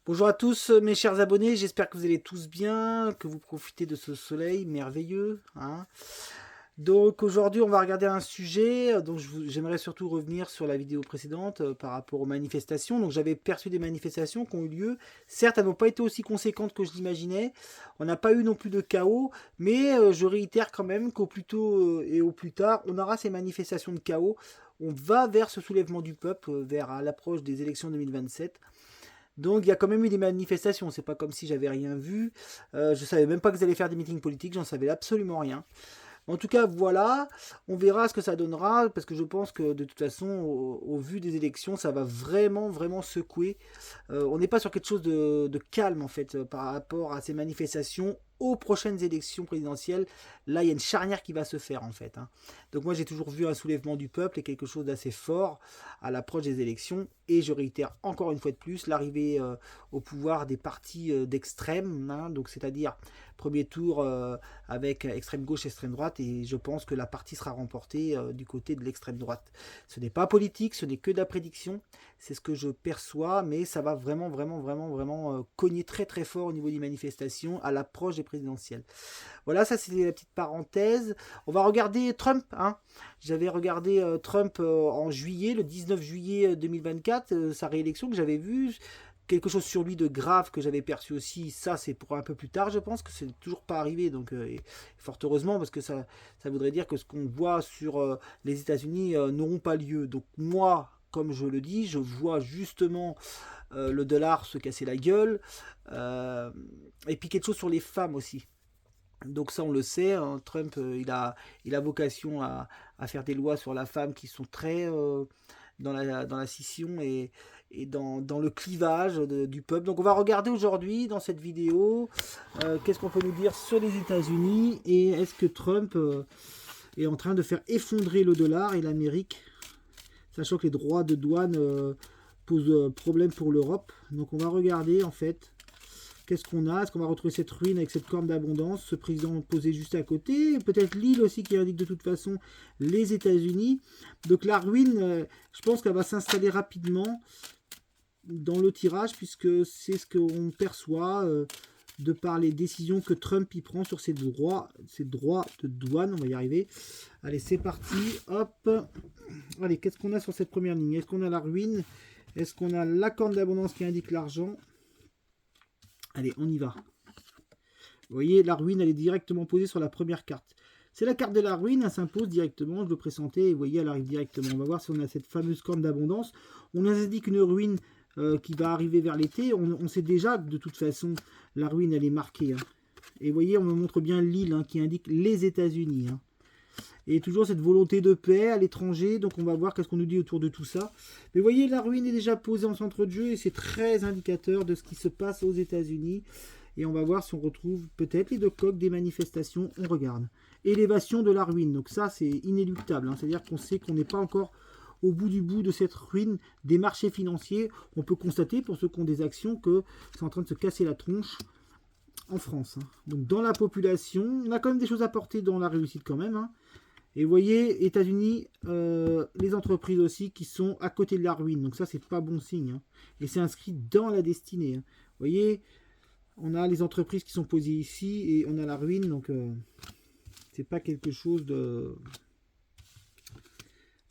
Bonjour à tous mes chers abonnés, j'espère que vous allez tous bien, que vous profitez de ce soleil merveilleux, hein. Donc aujourd'hui on va regarder un sujet, donc j'aimerais surtout revenir sur la vidéo précédente par rapport aux manifestations. Donc j'avais perçu des manifestations qui ont eu lieu, certes elles n'ont pas été aussi conséquentes que je l'imaginais, on n'a pas eu non plus de chaos, mais je réitère quand même qu'au plus tôt et au plus tard on aura ces manifestations de chaos. On va vers ce soulèvement du peuple, vers l'approche des élections 2027. Donc il y a quand même eu des manifestations, c'est pas comme si j'avais rien vu. Je savais même pas que vous allaient faire des meetings politiques, j'en savais absolument rien. En tout cas, voilà, on verra ce que ça donnera, parce que je pense que de toute façon, au vu des élections, ça va vraiment, vraiment secouer. On n'est pas sur quelque chose de calme, en fait, par rapport à ces manifestations aux prochaines élections présidentielles. Là, il y a une charnière qui va se faire, en fait, hein. Donc moi, j'ai toujours vu un soulèvement du peuple et quelque chose d'assez fort à l'approche des élections. Et je réitère encore une fois de plus l'arrivée au pouvoir des partis d'extrême, hein, donc c'est-à-dire premier tour avec extrême gauche, extrême droite, et je pense que la partie sera remportée du côté de l'extrême droite. Ce n'est pas politique, ce n'est que de la prédiction, c'est ce que je perçois, mais ça va vraiment, vraiment, vraiment, vraiment cogner très très fort au niveau des manifestations à l'approche des présidentielles. Voilà, ça c'était la petite parenthèse. On va regarder Trump, hein. J'avais regardé Trump en juillet, le 19 juillet 2024, sa réélection que j'avais vue. Quelque chose sur lui de grave que j'avais perçu aussi, ça c'est pour un peu plus tard, je pense que c'est toujours pas arrivé, donc et fort heureusement, parce que ça voudrait dire que ce qu'on voit sur les États-Unis n'auront pas lieu. Donc moi, comme je le dis, je vois justement le dollar se casser la gueule, et puis quelque chose sur les femmes aussi. Donc ça on le sait, hein, Trump il a vocation à faire des lois sur la femme qui sont très dans la scission et dans le clivage du peuple. Donc on va regarder aujourd'hui dans cette vidéo qu'est-ce qu'on peut nous dire sur les États-Unis et est-ce que Trump est en train de faire effondrer le dollar et l'Amérique, sachant que les droits de douane posent problème pour l'Europe. Donc on va regarder en fait qu'est-ce qu'on a. Est-ce qu'on va retrouver cette ruine avec cette corne d'abondance, ce président posé juste à côté, peut-être l'île aussi qui indique de toute façon les États-Unis. Donc la ruine, je pense qu'elle va s'installer rapidement dans le tirage, puisque c'est ce qu'on perçoit de par les décisions que Trump y prend sur ses droits de douane. On va y arriver. Allez, c'est parti. Hop. Allez, qu'est-ce qu'on a sur cette première ligne? Est-ce qu'on a la ruine? Est-ce qu'on a la corne d'abondance qui indique l'argent? Allez, on y va. Vous voyez, la ruine, elle est directement posée sur la première carte. C'est la carte de la ruine, elle s'impose directement, je le présentais, et vous voyez, elle arrive directement. On va voir si on a cette fameuse corne d'abondance. On nous indique une ruine qui va arriver vers l'été. On sait déjà que de toute façon, la ruine, elle est marquée, hein. Et vous voyez, on me montre bien l'île hein, qui indique les États-Unis, hein. Et toujours cette volonté de paix à l'étranger. Donc on va voir qu'est-ce qu'on nous dit autour de tout ça. Mais vous voyez, la ruine est déjà posée en centre de jeu et c'est très indicateur de ce qui se passe aux États-Unis. Et on va voir si on retrouve peut-être les deux coques des manifestations. On regarde. Élévation de la ruine. Donc ça, c'est inéluctable, hein. C'est-à-dire qu'on sait qu'on n'est pas encore au bout du bout de cette ruine des marchés financiers. On peut constater, pour ceux qui ont des actions, que c'est en train de se casser la tronche en France, hein. Donc dans la population, on a quand même des choses à porter dans la réussite quand même, hein. Et vous voyez, États-Unis, les entreprises aussi qui sont à côté de la ruine. Donc ça, c'est pas bon signe, hein. Et c'est inscrit dans la destinée, hein. Vous voyez, on a les entreprises qui sont posées ici et on a la ruine. Donc c'est pas quelque chose de...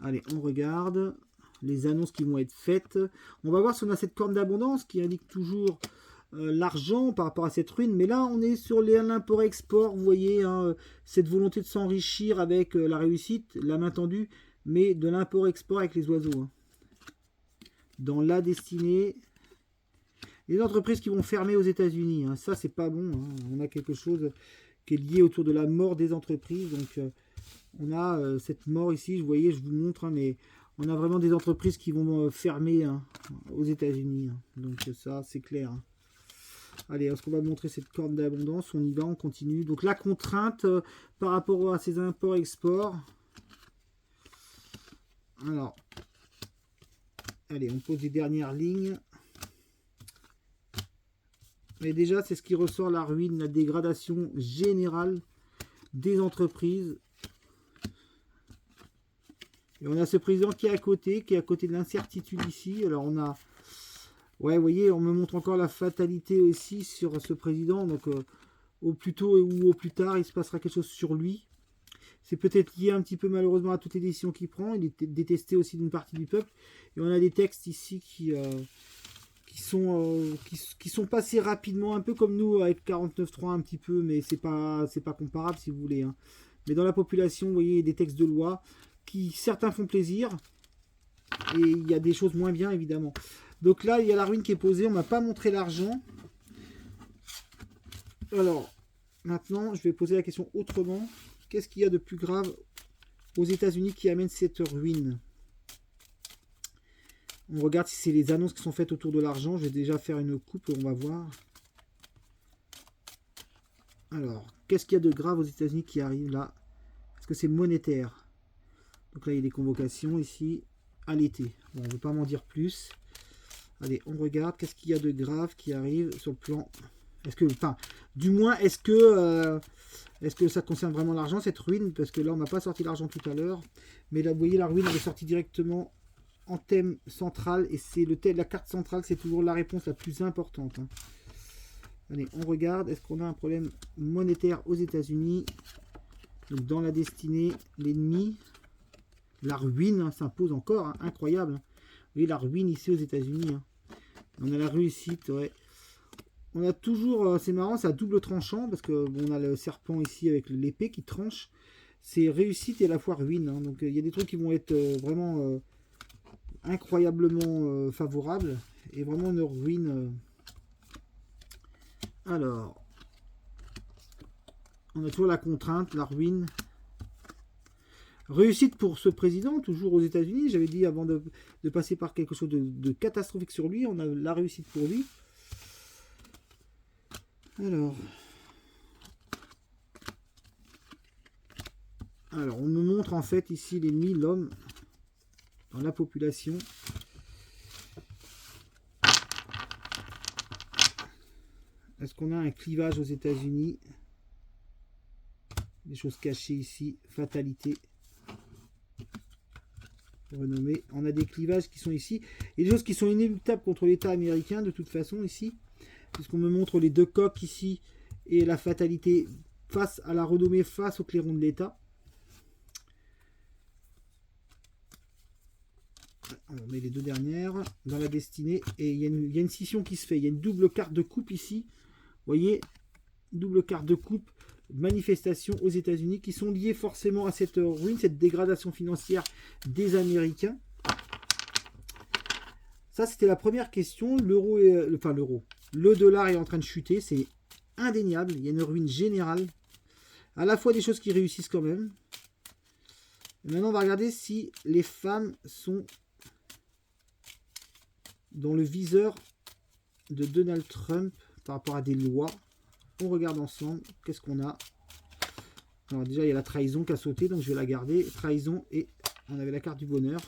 Allez, on regarde les annonces qui vont être faites. On va voir si on a cette corne d'abondance qui indique toujours l'argent par rapport à cette ruine, mais là on est sur l'import-export, vous voyez, hein, cette volonté de s'enrichir avec la réussite, la main tendue, mais de l'import-export avec les oiseaux, hein. Dans la destinée, les entreprises qui vont fermer aux États-Unis, hein, ça c'est pas bon, hein. On a quelque chose qui est lié autour de la mort des entreprises, donc on a cette mort ici, vous voyez, je vous montre, hein, mais on a vraiment des entreprises qui vont fermer hein, aux États-Unis, hein. Donc ça c'est clair, hein. Allez, est-ce qu'on va montrer cette corne d'abondance? On y va, on continue. Donc la contrainte par rapport à ces imports-exports. Alors, allez, on pose les dernières lignes. Mais déjà, c'est ce qui ressort, la ruine, la dégradation générale des entreprises. Et on a ce président qui est à côté de l'incertitude ici. Alors on a Ouais, vous voyez, on me montre encore la fatalité aussi sur ce président. Donc, au plus tôt ou au plus tard, il se passera quelque chose sur lui. C'est peut-être lié un petit peu malheureusement à toutes les décisions qu'il prend. Il est détesté aussi d'une partie du peuple. Et on a des textes ici qui sont passés rapidement, un peu comme nous avec 49.3 un petit peu, mais c'est pas comparable si vous voulez. Hein. Mais dans la population, vous voyez, des textes de loi qui certains font plaisir. Et il y a des choses moins bien évidemment. Donc là, il y a la ruine qui est posée. On m'a pas montré l'argent. Alors, maintenant, je vais poser la question autrement. Qu'est-ce qu'il y a de plus grave aux États-Unis qui amène cette ruine? On regarde si c'est les annonces qui sont faites autour de l'argent. Je vais déjà faire une coupe, on va voir. Alors, qu'est-ce qu'il y a de grave aux États-Unis qui arrive là? Est-ce que c'est monétaire? Donc là, il y a des convocations ici à l'été. Bon, on ne veut pas m'en dire plus. Allez, on regarde. Qu'est-ce qu'il y a de grave qui arrive sur le plan? Est-ce que, enfin, du moins, est-ce que ça concerne vraiment l'argent, cette ruine? Parce que là, on m'a pas sorti l'argent tout à l'heure. Mais là, vous voyez, la ruine, elle est sortie directement en thème central. Et c'est la carte centrale, c'est toujours la réponse la plus importante. Hein. Allez, on regarde. Est-ce qu'on a un problème monétaire aux États-Unis? Donc, dans la destinée, l'ennemi, la ruine hein, s'impose encore. Hein, incroyable. Hein. Vous voyez, la ruine ici aux États-Unis. Hein. On a la réussite, ouais. On a toujours, c'est marrant, c'est à double tranchant, parce que bon, on a le serpent ici avec l'épée qui tranche. C'est réussite et à la fois ruine. Hein. Donc il y a des trucs qui vont être vraiment incroyablement favorables. Et vraiment une ruine. Alors, on a toujours la contrainte, la ruine. Réussite pour ce président, toujours aux États-Unis. J'avais dit avant de passer par quelque chose de catastrophique sur lui, on a la réussite pour lui. Alors, on me montre en fait ici l'ennemi, l'homme, dans la population. Est-ce qu'on a un clivage aux États-Unis? Des choses cachées ici, fatalité. Renommée. On a des clivages qui sont ici. Et des choses qui sont inéluctables contre l'État américain, de toute façon, ici. Puisqu'on me montre les deux coques ici et la fatalité face à la renommée, face au clairon de l'État. On met les deux dernières dans la destinée. Et il y a une scission qui se fait. Il y a une double carte de coupe ici. Vous voyez, double carte de coupe, manifestations aux États-Unis qui sont liées forcément à cette ruine, cette dégradation financière des Américains. Ça, c'était la première question. L'euro, enfin l'euro. Le dollar est en train de chuter, c'est indéniable. Il y a une ruine générale. À la fois des choses qui réussissent quand même. Et maintenant, on va regarder si les femmes sont dans le viseur de Donald Trump par rapport à des lois. On regarde ensemble. Qu'est-ce qu'on a? Alors déjà, il y a la trahison qui a sauté, donc je vais la garder. Trahison et on avait la carte du bonheur.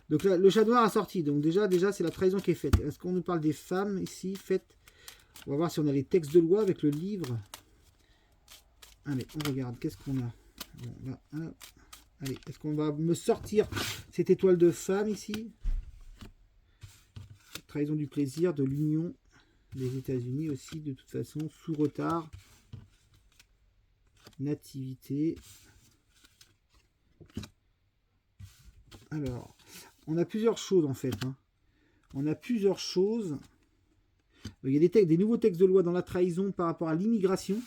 Donc là, le chat noir a sorti. Donc déjà c'est la trahison qui est faite. Est-ce qu'on nous parle des femmes ici faites? On va voir si on a les textes de loi avec le livre. Allez, on regarde. Qu'est-ce qu'on a? Bon, là, allez, est-ce qu'on va me sortir cette étoile de femme ici? Trahison du plaisir, de l'union des États-Unis aussi, de toute façon, sous retard. Nativité. Alors, on a plusieurs choses en fait. Hein. On a plusieurs choses. Il y a des nouveaux textes de loi dans la trahison par rapport à l'immigration.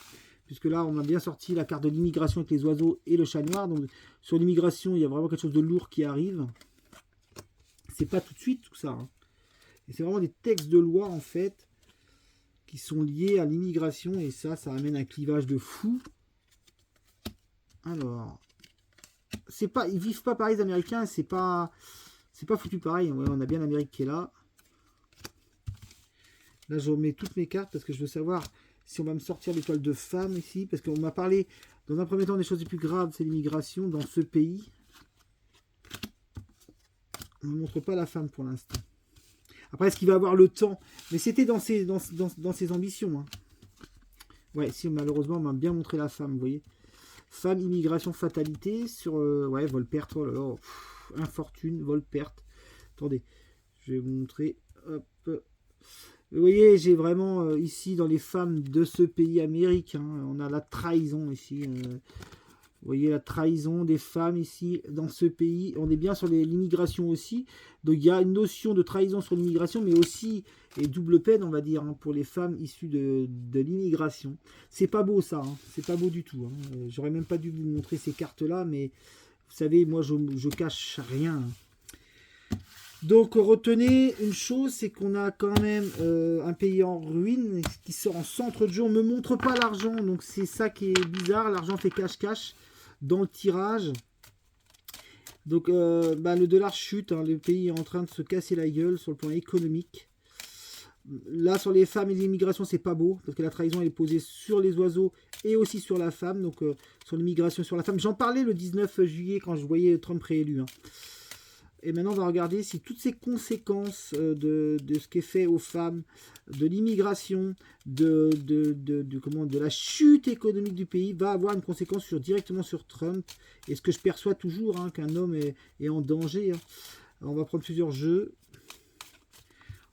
Puisque là, on a bien sorti la carte de l'immigration avec les oiseaux et le chat noir. Donc, sur l'immigration, il y a vraiment quelque chose de lourd qui arrive. C'est pas tout de suite tout ça. Hein. Et c'est vraiment des textes de loi en fait qui sont liés à l'immigration. Et ça amène un clivage de fou. Alors, c'est pas, ils vivent pas pareil les Américains, c'est pas foutu pareil. Ouais, on a bien l'Amérique qui est là. Là, je remets toutes mes cartes parce que je veux savoir si on va me sortir l'étoile de femme ici, parce qu'on m'a parlé dans un premier temps des choses les plus graves, c'est l'immigration dans ce pays. On ne montre pas la femme pour l'instant. Après, est-ce qu'il va avoir le temps? Mais c'était dans ses ambitions. Hein. Ouais, si malheureusement, on m'a bien montré la femme, vous voyez. Femme, immigration, fatalité sur ouais, vol-perte, oh là là, infortune, vol-perte. Attendez, je vais vous montrer. Hop, Vous voyez, j'ai vraiment ici dans les femmes de ce pays américain, on a la trahison ici. Vous voyez la trahison des femmes ici dans ce pays. On est bien sur l'immigration aussi. Donc il y a une notion de trahison sur l'immigration, mais aussi, et double peine on va dire, hein, pour les femmes issues de l'immigration. C'est pas beau ça, hein. C'est pas beau du tout. Hein. J'aurais même pas dû vous montrer ces cartes-là, mais vous savez, moi je cache rien. Donc retenez une chose, c'est qu'on a quand même un pays en ruine qui sort en centre de jeu. On ne me montre pas l'argent, donc c'est ça qui est bizarre. L'argent fait cache-cache dans le tirage. Donc le dollar chute, hein, le pays est en train de se casser la gueule sur le plan économique. Là sur les femmes et l'immigration c'est pas beau, parce que la trahison elle est posée sur les oiseaux et aussi sur la femme, donc sur l'immigration sur la femme. J'en parlais le 19 juillet quand je voyais Trump réélu. Hein. Et maintenant, on va regarder si toutes ces conséquences de ce qui est fait aux femmes, de l'immigration, de la chute économique du pays, va avoir une conséquence directement sur Trump. Et ce que je perçois toujours, hein, qu'un homme est en danger. Hein. On va prendre plusieurs jeux.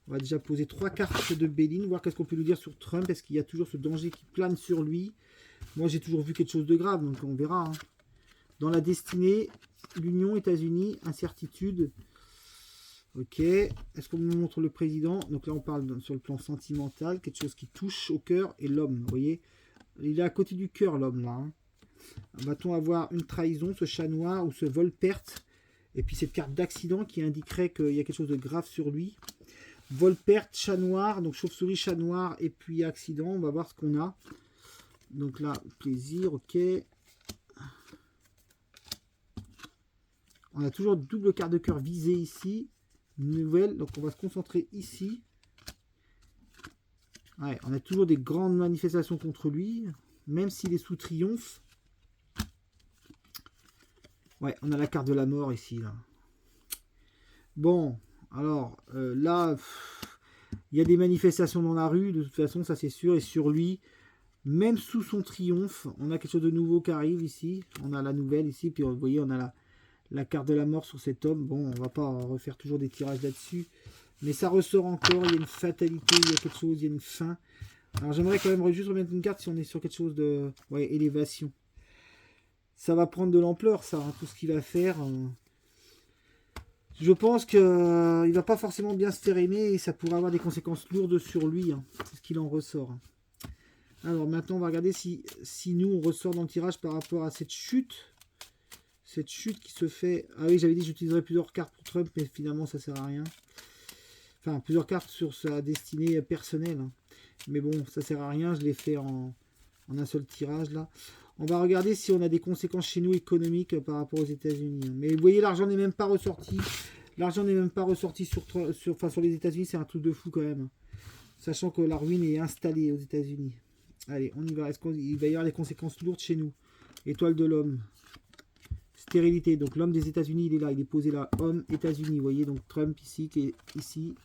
On va déjà poser 3 cartes de Béline, voir qu'est-ce qu'on peut nous dire sur Trump. Est-ce qu'il y a toujours ce danger qui plane sur lui? Moi, j'ai toujours vu quelque chose de grave, donc on verra. Hein. Dans la destinée... L'Union, États-Unis, incertitude. Ok. Est-ce qu'on me montre le président? Donc là, on parle sur le plan sentimental, quelque chose qui touche au cœur et l'homme. Vous voyez, il est à côté du cœur, l'homme, là. Hein. Va-t-on avoir une trahison, ce chat noir ou ce vol-perte? Et puis cette carte d'accident qui indiquerait qu'il y a quelque chose de grave sur lui. Vol-perte, chat noir, donc chauve-souris, chat noir et puis accident. On va voir ce qu'on a. Donc là, plaisir, ok. On a toujours double carte de cœur visée ici. Nouvelle. Donc on va se concentrer ici. Ouais, on a toujours des grandes manifestations contre lui. Même s'il est sous triomphe. Ouais, on a la carte de la mort ici. Là. Bon, alors là, il y a des manifestations dans la rue. De toute façon, ça c'est sûr. Et sur lui, même sous son triomphe, on a quelque chose de nouveau qui arrive ici. On a la nouvelle ici. Puis vous voyez, on a la carte de la mort sur cet homme. Bon, on va pas refaire toujours des tirages là-dessus. Mais ça ressort encore. Il y a une fatalité, il y a quelque chose, il y a une fin. Alors j'aimerais quand même juste remettre une carte si on est sur quelque chose de... Ouais, élévation. Ça va prendre de l'ampleur, ça, hein, tout ce qu'il va faire. Je pense qu'il ne va pas forcément bien se faire aimer et ça pourrait avoir des conséquences lourdes sur lui. Hein. C'est ce qu'il en ressort. Hein. Alors maintenant, on va regarder si nous, on ressort dans le tirage par rapport à cette chute. Cette chute qui se fait... Ah oui, j'avais dit que j'utiliserais plusieurs cartes pour Trump, mais finalement, ça sert à rien. Enfin, plusieurs cartes sur sa destinée personnelle. Hein. Mais bon, ça sert à rien. Je l'ai fait en un seul tirage, là. On va regarder si on a des conséquences chez nous économiques par rapport aux États-Unis. Mais vous voyez, l'argent n'est même pas ressorti. L'argent n'est même pas ressorti sur les États-Unis. C'est un truc de fou, quand même. Sachant que la ruine est installée aux États-Unis. Allez, on y va. Est-ce qu'il va y avoir des conséquences lourdes chez nous? Étoile de l'homme. Stérilité, donc l'homme des États-Unis, il est là, il est posé là, homme, États-Unis, vous voyez, donc Trump ici, qui est ici.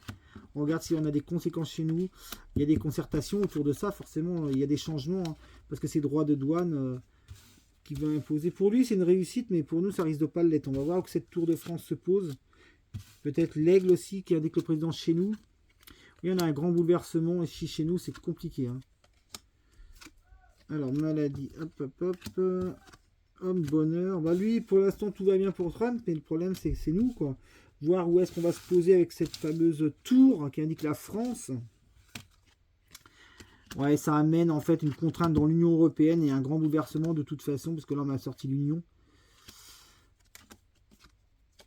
On regarde si on a des conséquences chez nous. Il y a des concertations autour de ça, forcément, il y a des changements, hein, parce que c'est droit de douane qui va imposer. Pour lui, c'est une réussite, mais pour nous, ça risque de pas l'être. On va voir où cette tour de France se pose. Peut-être l'aigle aussi, qui indique le président chez nous. Oui, on a un grand bouleversement ici chez nous, c'est compliqué. Hein. Alors, maladie, hop, hop, hop. Homme, bonheur. Bah lui, pour l'instant, tout va bien pour Trump, mais le problème, c'est nous, quoi. Voir où est-ce qu'on va se poser avec cette fameuse tour qui indique la France. Ouais, ça amène en fait une contrainte dans l'Union européenne et un grand bouleversement de toute façon, parce que là, on a sorti l'Union.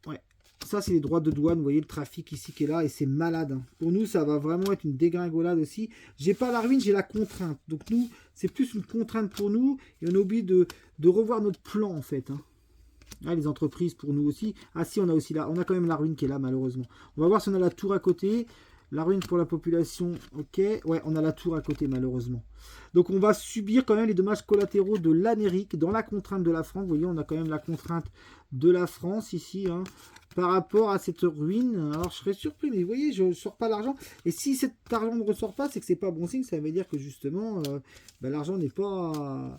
Ouais, ça, c'est les droits de douane. Vous voyez le trafic ici qui est là, et c'est malade. Hein. Pour nous, ça va vraiment être une dégringolade aussi. J'ai pas la ruine, j'ai la contrainte. Donc nous, c'est plus une contrainte pour nous, et on a oublié de revoir notre plan en fait. Hein. Ah, les entreprises pour nous aussi. Ah si, on a aussi là, on a quand même la ruine qui est là malheureusement. On va voir si on a la tour à côté. La ruine pour la population, ok. Ouais, on a la tour à côté malheureusement. Donc on va subir quand même les dommages collatéraux de l'Amérique dans la contrainte de la France. Vous voyez, on a quand même la contrainte de la France ici. Hein, par rapport à cette ruine. Alors je serais surpris, mais vous voyez, je ne sors pas l'argent. Et si cet argent ne ressort pas, c'est que c'est pas bon signe. Ça veut dire que justement, l'argent n'est pas...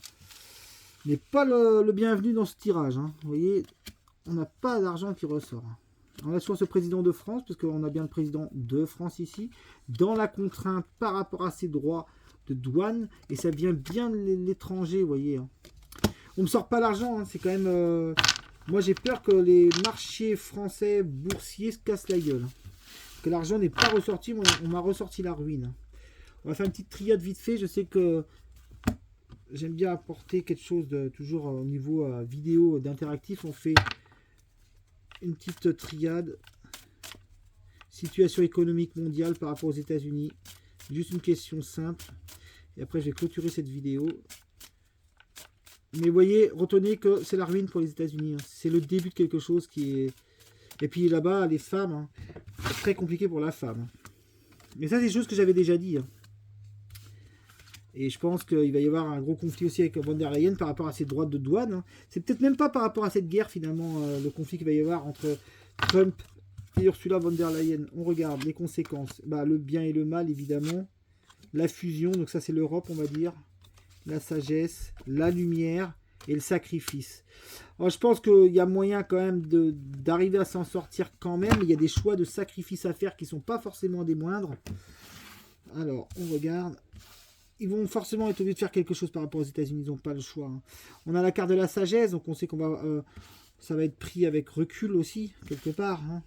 n'est pas le bienvenu dans ce tirage. Hein. Vous voyez, on n'a pas d'argent qui ressort. On a toujours ce président de France, parce qu'on a bien le président de France ici, dans la contrainte par rapport à ses droits de douane, et ça vient bien de l'étranger, vous voyez. Hein. On ne me sort pas l'argent, hein, c'est quand même... Moi j'ai peur que les marchés français boursiers se cassent la gueule. Hein. Que l'argent n'est pas ressorti, on m'a ressorti la ruine. On va faire une petite triade vite fait, je sais que j'aime bien apporter quelque chose de toujours au niveau vidéo d'interactif. On fait une petite triade. Situation économique mondiale par rapport aux États-Unis. Juste une question simple. Et après, je vais clôturer cette vidéo. Mais vous voyez, retenez que c'est la ruine pour les États-Unis. Hein. C'est le début de quelque chose qui est... Et puis là-bas, les femmes, hein, c'est très compliqué pour la femme. Mais ça, c'est des choses que j'avais déjà dit. Hein. Et je pense qu'il va y avoir un gros conflit aussi avec von der Leyen par rapport à ses droits de douane. Hein. C'est peut-être même pas par rapport à cette guerre, finalement, le conflit qu'il va y avoir entre Trump et Ursula von der Leyen. On regarde les conséquences. Bah, le bien et le mal, évidemment. La fusion, donc ça, c'est l'Europe, on va dire. La sagesse, la lumière et le sacrifice. Alors, je pense qu'il y a moyen quand même d'arriver à s'en sortir quand même. Il y a des choix de sacrifice à faire qui ne sont pas forcément des moindres. Alors, on regarde. Ils vont forcément être obligés de faire quelque chose par rapport aux États-Unis. Ils n'ont pas le choix. Hein. On a la carte de la sagesse, donc on sait qu'on va, ça va être pris avec recul aussi, quelque part. Hein.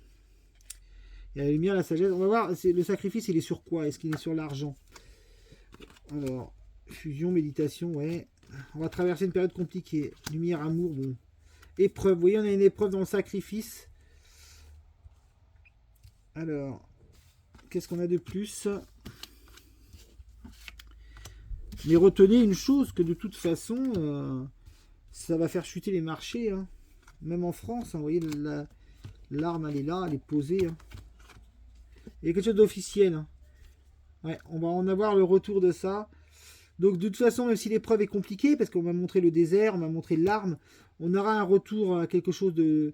Il y a la lumière, la sagesse. On va voir, le sacrifice, il est sur quoi? Est-ce qu'il est sur l'argent? Alors, fusion, méditation, ouais. On va traverser une période compliquée. Lumière, amour, bon. Épreuve, vous voyez, on a une épreuve dans le sacrifice. Alors, qu'est-ce qu'on a de plus? Mais retenez une chose, que de toute façon, ça va faire chuter les marchés. Hein. Même en France, hein, vous voyez, l'arme, elle est là, elle est posée. Hein. Il y a quelque chose d'officiel. Hein. Ouais, on va en avoir le retour de ça. Donc de toute façon, même si l'épreuve est compliquée, parce qu'on m'a montré le désert, on m'a montré l'arme, on aura un retour à quelque chose de...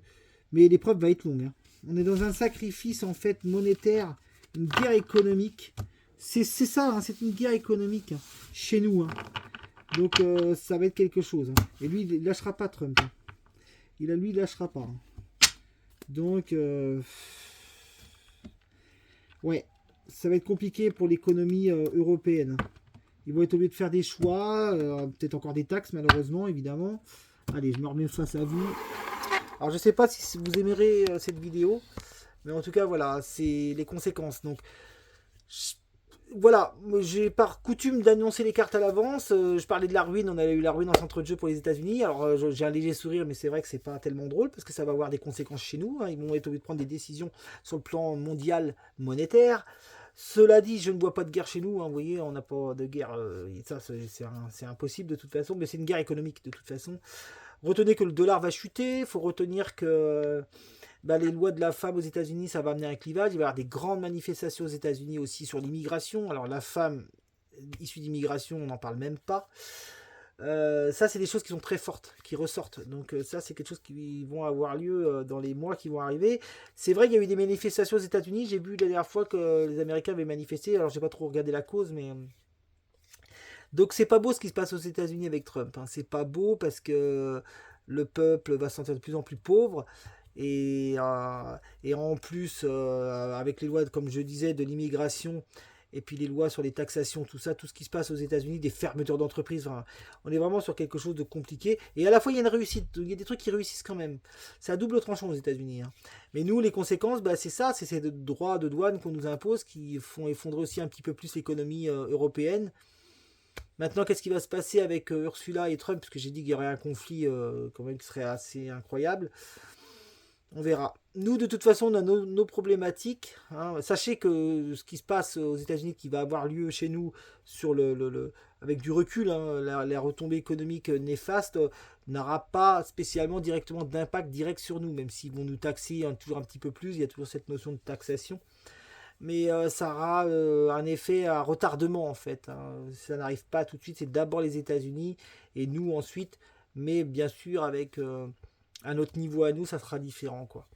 Mais l'épreuve va être longue. Hein. On est dans un sacrifice, en fait, monétaire, une guerre économique. C'est ça, hein, c'est une guerre économique hein, chez nous. Hein. Donc ça va être quelque chose. Hein. Et lui, il ne lâchera pas Trump. Hein. Lui, il lâchera pas. Hein. Donc, ouais, ça va être compliqué pour l'économie européenne. Ils vont être obligés de faire des choix, peut-être encore des taxes malheureusement, évidemment. Allez, je me remets face à vous. Alors, je ne sais pas si vous aimerez cette vidéo, mais en tout cas, voilà, c'est les conséquences. Donc, voilà, j'ai par coutume d'annoncer les cartes à l'avance. Je parlais de la ruine, on a eu la ruine en centre de jeu pour les États-Unis. Alors j'ai un léger sourire, mais c'est vrai que c'est pas tellement drôle parce que ça va avoir des conséquences chez nous. Hein. Ils vont être obligés de prendre des décisions sur le plan mondial monétaire. Cela dit, je ne vois pas de guerre chez nous. Hein. Vous voyez, on n'a pas de guerre. Ça, c'est impossible de toute façon, mais c'est une guerre économique de toute façon. Retenez que le dollar va chuter. Il faut retenir que les lois de la femme aux États-Unis, ça va amener un clivage. Il va y avoir des grandes manifestations aux États-Unis aussi sur l'immigration. Alors la femme issue d'immigration, on n'en parle même pas. Ça, c'est des choses qui sont très fortes, qui ressortent. Donc ça, c'est quelque chose qui vont avoir lieu dans les mois qui vont arriver. C'est vrai qu'il y a eu des manifestations aux États-Unis. J'ai vu la dernière fois que les Américains avaient manifesté. Alors j'ai pas trop regardé la cause, mais... Donc c'est pas beau ce qui se passe aux États-Unis avec Trump. Hein. C'est pas beau parce que le peuple va se sentir de plus en plus pauvre. Et en plus, avec les lois, comme je disais, de l'immigration, et puis les lois sur les taxations, tout ça, tout ce qui se passe aux États-Unis, des fermetures d'entreprises, enfin, on est vraiment sur quelque chose de compliqué. Et à la fois, il y a une réussite, il y a des trucs qui réussissent quand même. C'est à double tranchant aux États-Unis. Hein. Mais nous, les conséquences, c'est ça, c'est ces droits de douane qu'on nous impose qui font effondrer aussi un petit peu plus l'économie européenne. Maintenant, qu'est-ce qui va se passer avec Ursula et Trump? Parce que j'ai dit qu'il y aurait un conflit quand même qui serait assez incroyable. On verra. Nous, de toute façon, on a nos problématiques. Hein. Sachez que ce qui se passe aux États-Unis, qui va avoir lieu chez nous sur avec du recul, hein, la retombée économique néfaste n'aura pas spécialement directement d'impact direct sur nous, même s'ils vont nous taxer toujours un petit peu plus. Il y a toujours cette notion de taxation. Mais ça aura un effet à retardement, en fait. Hein. Ça n'arrive pas tout de suite. C'est d'abord les États-Unis et nous ensuite. Mais bien sûr, avec... à notre niveau à nous, ça sera différent, quoi.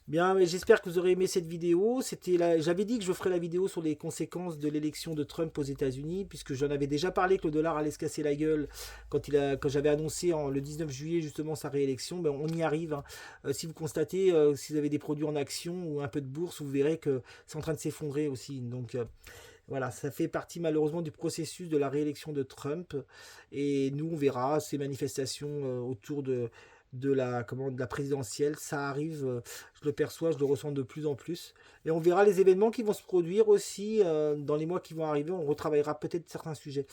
Bien, mais j'espère que vous aurez aimé cette vidéo. J'avais dit que je ferais la vidéo sur les conséquences de l'élection de Trump aux États-Unis, puisque j'en avais déjà parlé que le dollar allait se casser la gueule quand j'avais annoncé le 19 juillet justement sa réélection. Ben, on y arrive, hein. Si vous constatez, si vous avez des produits en action ou un peu de bourse, vous verrez que c'est en train de s'effondrer aussi. Donc voilà, ça fait partie malheureusement du processus de la réélection de Trump. Et nous, on verra ces manifestations autour de la présidentielle. Ça arrive, je le perçois, je le ressens de plus en plus. Et on verra les événements qui vont se produire aussi dans les mois qui vont arriver. On retravaillera peut-être certains sujets.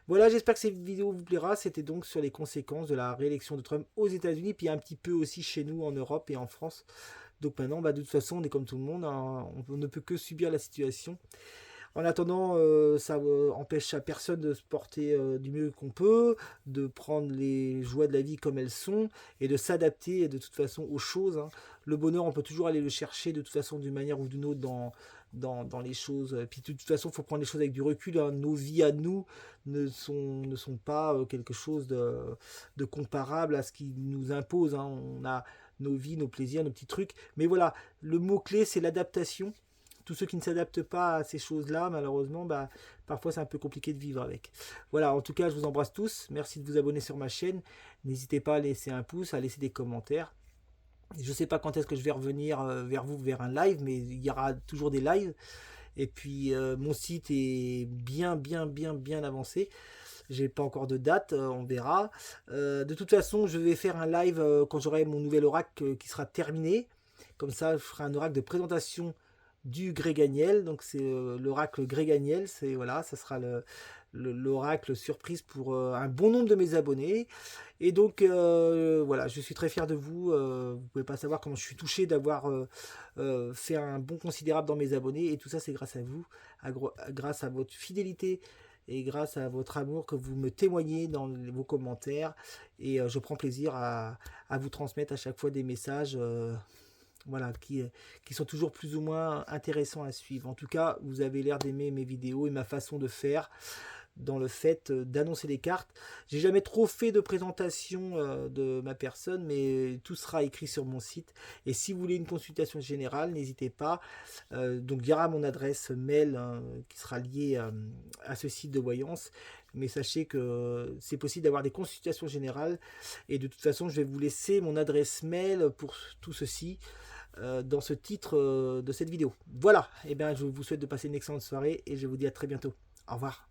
Voilà, j'espère que cette vidéo vous plaira. C'était donc sur les conséquences de la réélection de Trump aux États-Unis, puis un petit peu aussi chez nous en Europe et en France. Donc maintenant, bah, de toute façon, on est comme tout le monde, hein. On ne peut que subir la situation. En attendant, ça empêche à personne de se porter du mieux qu'on peut, de prendre les joies de la vie comme elles sont et de s'adapter de toute façon aux choses, hein. Le bonheur, on peut toujours aller le chercher de toute façon d'une manière ou d'une autre dans les choses. Et puis de toute façon, il faut prendre les choses avec du recul, hein. Nos vies à nous ne sont pas quelque chose de comparable à ce qui nous impose, hein. On a nos vies, nos plaisirs, nos petits trucs. Mais voilà, le mot-clé, c'est l'adaptation. Tous ceux qui ne s'adaptent pas à ces choses-là, malheureusement, bah, parfois c'est un peu compliqué de vivre avec. Voilà, en tout cas, je vous embrasse tous. Merci de vous abonner sur ma chaîne. N'hésitez pas à laisser un pouce, à laisser des commentaires. Je ne sais pas quand est-ce que je vais revenir vers vous, vers un live, mais il y aura toujours des lives. Et puis, mon site est bien avancé. J'ai pas encore de date, on verra. De toute façon, je vais faire un live quand j'aurai mon nouvel oracle qui sera terminé. Comme ça, je ferai un oracle de présentation du Gréganiel, donc c'est l'oracle Gréganiel, c'est voilà, ça sera l'oracle surprise pour un bon nombre de mes abonnés. Et donc voilà, je suis très fier de vous. Vous pouvez pas savoir comment je suis touché d'avoir fait un bond considérable dans mes abonnés, et tout ça c'est grâce à vous, grâce à votre fidélité et grâce à votre amour que vous me témoignez dans vos commentaires. Et je prends plaisir à vous transmettre à chaque fois des messages voilà, qui sont toujours plus ou moins intéressants à suivre. En tout cas, vous avez l'air d'aimer mes vidéos et ma façon de faire dans le fait d'annoncer les cartes. J'ai jamais trop fait de présentation de ma personne, mais tout sera écrit sur mon site. Et si vous voulez une consultation générale, n'hésitez pas. Donc il y aura mon adresse mail qui sera liée à ce site de voyance. Mais sachez que c'est possible d'avoir des consultations générales. Et de toute façon, je vais vous laisser mon adresse mail pour tout ceci dans ce titre de cette vidéo. Voilà, et bien je vous souhaite de passer une excellente soirée et je vous dis à très bientôt. Au revoir.